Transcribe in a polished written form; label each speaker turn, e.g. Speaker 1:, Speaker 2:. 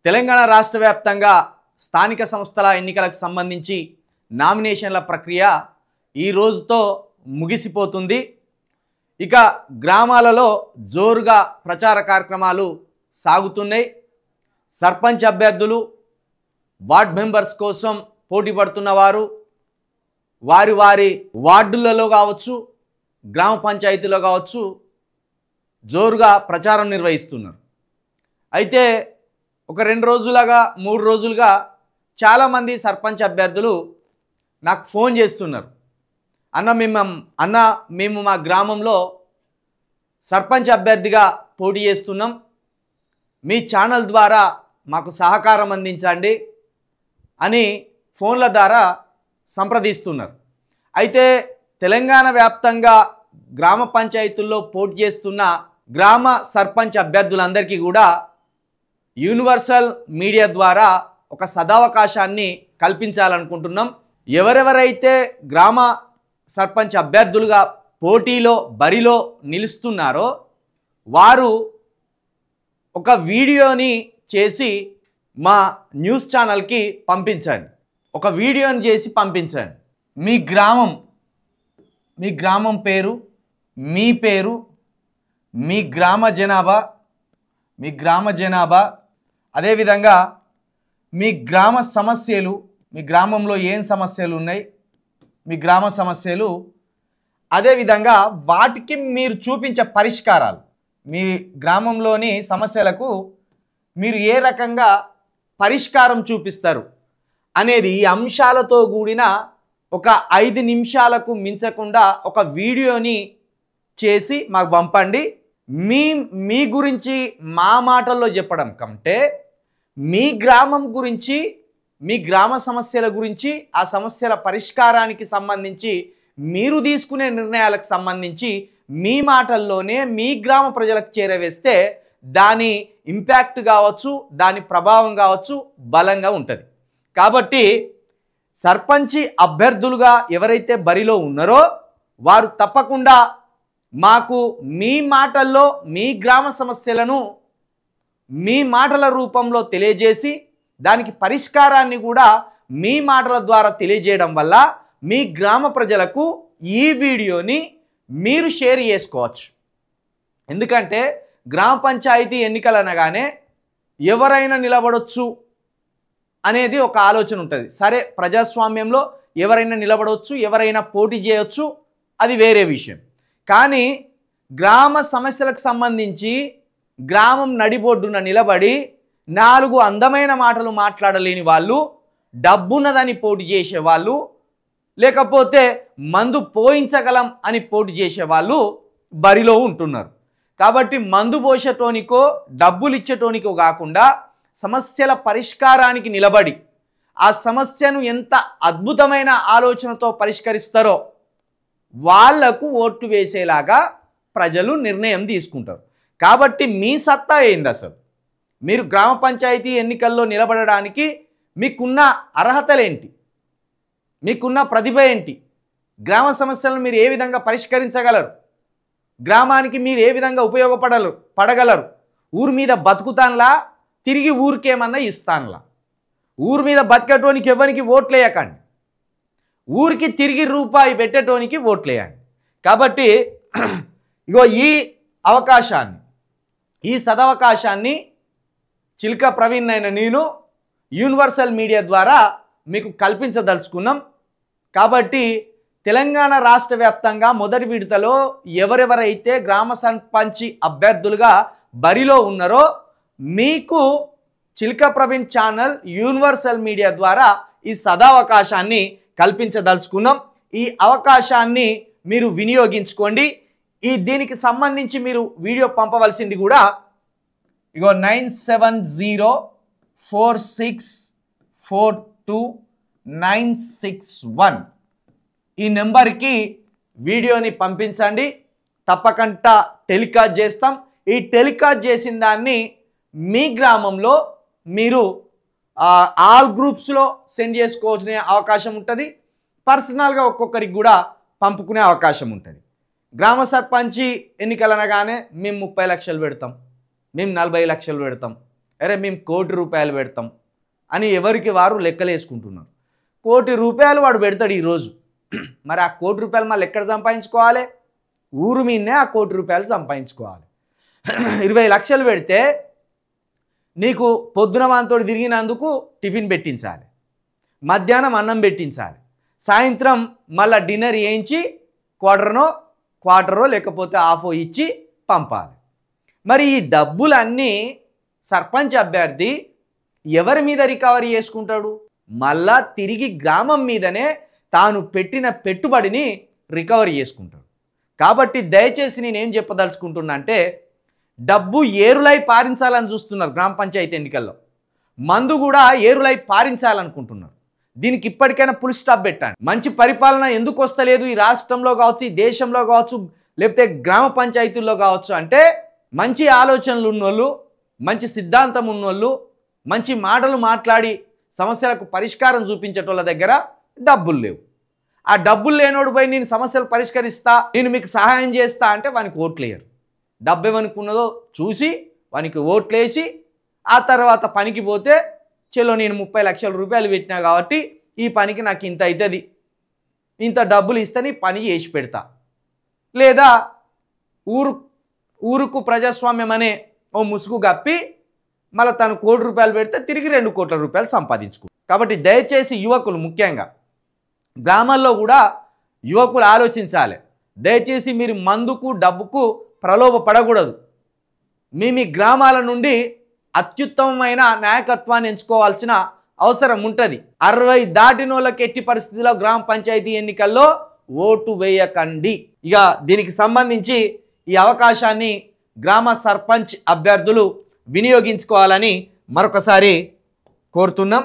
Speaker 1: తెలంగాణ రాష్ట్ర వ్యాప్తంగా స్థానిక సంస్థల ఎన్నికలకు సంబంధించి నామినేషన్ల ప్రక్రియ ఈ రోజుతో ముగిసిపోతుంది. ఇక గ్రామాలలో జోరుగా ప్రచార కార్యక్రమాలు సాగుతున్నాయి. సర్పంచ్ అభ్యర్థులు, వార్డ్ మెంబర్స్ కోసం పోటీ పడుతున్న వారు వారి వారి వార్డులలో కావచ్చు, గ్రామ పంచాయతీలో కావచ్చు జోరుగా ప్రచారం నిర్వహిస్తున్నారు. అయితే ఒక 2 రోజులుగా 3 రోజులుగా చాలామంది సర్పంచ్ అభ్యర్థులు నాకు ఫోన్ చేస్తున్నారు. అన్న మేము మా గ్రామంలో సర్పంచ్ అభ్యర్థిగా పోటీ చేస్తున్నాం, మీ ఛానల్ ద్వారా మాకు సహకారం అందించండి అని ఫోన్ల ద్వారా సంప్రదిస్తున్నారు. అయితే తెలంగాణ వ్యాప్తంగా గ్రామ పంచాయతీల్లో పోటీ చేస్తున్న గ్రామ సర్పంచ్ అభ్యర్థులందరికీ కూడా యూనివర్సల్ మీడియా ద్వారా ఒక సదవకాశాన్ని కల్పించాలనుకుంటున్నాం. ఎవరెవరైతే గ్రామ సర్పంచ్ అభ్యర్థులుగా పోటీలో బరిలో నిలుస్తున్నారో వారు ఒక వీడియోని చేసి మా న్యూస్ ఛానల్కి పంపించండి. ఒక వీడియోని చేసి పంపించండి. మీ గ్రామం పేరు, మీ పేరు, మీ గ్రామ జనాభా, అదేవిధంగా మీ గ్రామ సమస్యలు, మీ గ్రామంలో ఏం సమస్యలు ఉన్నాయి, మీ గ్రామ సమస్యలు, అదేవిధంగా వాటికి మీరు చూపించే పరిష్కారాలు, మీ గ్రామంలోని సమస్యలకు మీరు ఏ రకంగా పరిష్కారం చూపిస్తారు అనేది ఈ అంశాలతో కూడిన ఒక 5 నిమిషాలకు మించకుండా ఒక వీడియోని చేసి మాకు పంపండి. మీ గురించి మా మాటల్లో చెప్పడం కంటే మీ గ్రామం గురించి, మీ గ్రామ సమస్యల గురించి, ఆ సమస్యల పరిష్కారానికి సంబంధించి మీరు తీసుకునే నిర్ణయాలకు సంబంధించి మీ మాటల్లోనే మీ గ్రామ ప్రజలకు చేరవేస్తే దాని ఇంపాక్ట్ కావచ్చు, దాని ప్రభావం కావచ్చు బలంగా ఉంటుంది. కాబట్టి సర్పంచి అభ్యర్థులుగా ఎవరైతే బరిలో ఉన్నారో వారు తప్పకుండా మాకు మీ మాటల్లో మీ గ్రామ సమస్యలను మీ మాటల రూపంలో తెలియజేసి దానికి పరిష్కారాన్ని కూడా మీ మాటల ద్వారా తెలియజేయడం వల్ల మీ గ్రామ ప్రజలకు ఈ వీడియోని మీరు షేర్ చేసుకోవచ్చు. ఎందుకంటే గ్రామ పంచాయతీ ఎన్నికలు అనగానే ఎవరైనా నిలబడవచ్చు అనేది ఒక ఆలోచన ఉంటుంది. సరే, ప్రజాస్వామ్యంలో ఎవరైనా నిలబడవచ్చు, ఎవరైనా పోటీ చేయవచ్చు, అది వేరే విషయం. కానీ గ్రామ సమస్యలకు సంబంధించి గ్రామం నడిబొడ్డున నిలబడి 4 అందమైన మాటలు మాట్లాడలేని వాళ్ళు, డబ్బున్నదని పోటీ చేసేవాళ్ళు, లేకపోతే మందు పోయించగలం అని పోటీ చేసేవాళ్ళు బరిలో ఉంటున్నారు. కాబట్టి మందు పోసేటోనికో డబ్బులు ఇచ్చేటోనికో కాకుండా సమస్యల పరిష్కారానికి నిలబడి ఆ సమస్యను ఎంత అద్భుతమైన ఆలోచనతో పరిష్కరిస్తారో వాళ్లకు ఓట్లు వేసేలాగా ప్రజలు నిర్ణయం తీసుకుంటారు. కాబట్టి మీ సత్తా ఏంది, అసలు మీరు గ్రామ పంచాయతీ ఎన్నికల్లో నిలబడడానికి మీకున్న అర్హతలేంటి, మీకున్న ప్రతిభ ఏంటి, గ్రామ సమస్యలను మీరు ఏ విధంగా పరిష్కరించగలరు, గ్రామానికి మీరు ఏ విధంగా పడగలరు, ఊరి మీద బతుకుతాన్లా, తిరిగి ఊరికేమన్నా ఇస్తాన్లా. ఊరి మీద బతికేటోనికి ఎవరికి ఓట్లేయకండి, ఊరికి తిరిగి రూపాయి పెట్టేటోనికి ఓట్లేయండి. కాబట్టి ఇగో ఈ అవకాశాన్ని, ఈ సదవకాశాన్ని చిల్క ప్రవీణ్ అయిన నేను యూనివర్సల్ మీడియా ద్వారా మీకు కల్పించదలుచుకున్నాం. కాబట్టి తెలంగాణ రాష్ట్ర వ్యాప్తంగా మొదటి విడతలో ఎవరెవరైతే గ్రామ సర్పంచి అభ్యర్థులుగా బరిలో ఉన్నారో మీకు చిల్క ప్రవీణ్ ఛానల్ యూనివర్సల్ మీడియా ద్వారా ఈ సదావకాశాన్ని కల్పించదలుచుకున్నాం. ఈ అవకాశాన్ని మీరు వినియోగించుకోండి. దీనికి సంబంధించి మీరు వీడియో పంపవలసింది కూడా ఇగో 9704642961 ఈ నెంబర్కి వీడియోని పంపించండి. తప్పకుండా టెలికాస్ట్ చేస్తాం. ఈ టెలికాస్ట్ చేసిన దాన్ని మీ గ్రామంలో మీరు ఆల్ గ్రూప్స్లో సెండ్ చేసుకోవాల్సిన అవకాశం ఉంటుంది. పర్సనల్గా ఒక్కొక్కరికి కూడా పంపుకునే అవకాశం ఉంటుంది. గ్రామ సర్పంచి ఎన్నికలు అనగానే మేము 30 లక్షలు పెడతాం, మేము 40 లక్షలు పెడతాం, అరే మేము ₹1,00,00,000 పెడతాం అని ఎవరికి వారు లెక్కలేసుకుంటున్నారు. ₹1,00,00,000 వాడు పెడతాడు ఈరోజు. మరి ఆ ₹1,00,00,000 మళ్ళీ ఎక్కడ సంపాదించుకోవాలి? ఊరు మీదనే ఆ ₹1,00,00,000 సంపాదించుకోవాలి. 20 లక్షలు పెడితే నీకు పొద్దున వాంతోడు తిరిగినందుకు టిఫిన్ పెట్టించాలి, మధ్యాహ్నం అన్నం పెట్టించాలి, సాయంత్రం మళ్ళీ డిన్నర్ వేయించి క్వార్టరో లేకపోతే హాఫో ఇచ్చి పంపాలి. మరి ఈ డబ్బులన్నీ సర్పంచ్ అభ్యర్థి ఎవరి మీద రికవరీ చేసుకుంటాడు? మళ్ళా తిరిగి గ్రామం మీదనే తాను పెట్టిన పెట్టుబడిని రికవరీ చేసుకుంటాడు. కాబట్టి దయచేసి నేనేం చెప్పదలుచుకుంటున్నా అంటే, డబ్బు ఏరులై పారించాలని చూస్తున్నారు గ్రామ పంచాయతీ ఎన్నికల్లో. మందు కూడా ఏరులై పారించాలనుకుంటున్నారు. దీనికి ఇప్పటికైనా ఫుల్ స్టాప్ పెట్టండి. మంచి పరిపాలన ఎందుకు వస్తలేదు ఈ రాష్ట్రంలో కావచ్చు, ఈ దేశంలో కావచ్చు, లేకపోతే గ్రామ పంచాయతీల్లో కావచ్చు అంటే, మంచి ఆలోచనలు ఉన్నోళ్ళు, మంచి సిద్ధాంతం ఉన్నోళ్ళు, మంచి మాటలు మాట్లాడి సమస్యలకు పరిష్కారం చూపించేటోళ్ళ దగ్గర డబ్బులు లేవు. ఆ డబ్బులు లేనోడు పోయి నేను సమస్యలు పరిష్కరిస్తా, నేను మీకు సహాయం చేస్తా అంటే వానికి ఓట్లేయరు. డబ్బు ఏమనుకు ఉన్నదో చూసి వానికి ఓట్లేసి ఆ తర్వాత పనికి పోతే, చలో నేను 30 లక్షల రూపాయలు పెట్టినా కాబట్టి ఈ పనికి నాకు ఇంత అవుతుంది, ఇంత డబ్బులు ఇస్తే పని చేసి పెడతా, లేదా ఊరుకు ప్రజాస్వామ్యం అనే ఓ ముసుగు గప్పి మళ్ళీ తను ₹1,00,00,000 పెడితే తిరిగి ₹2,00,00,000 సంపాదించుకో. కాబట్టి దయచేసి యువకులు, ముఖ్యంగా గ్రామాల్లో కూడా యువకులు ఆలోచించాలి. దయచేసి మీరు మందుకు డబ్బుకు ప్రలోభ పడకూడదు. మీ గ్రామాల నుండి అత్యుత్తమమైన నాయకత్వాన్ని ఎంచుకోవాల్సిన అవసరం ఉంటుంది. 60 దాటిన వాళ్ళకి ఎట్టి పరిస్థితుల్లో గ్రామ పంచాయతీ ఎన్నికల్లో ఓటు వేయకండి. ఇక దీనికి సంబంధించి ఈ అవకాశాన్ని గ్రామ సర్పంచ్ అభ్యర్థులు వినియోగించుకోవాలని మరొకసారి కోరుతున్నాం.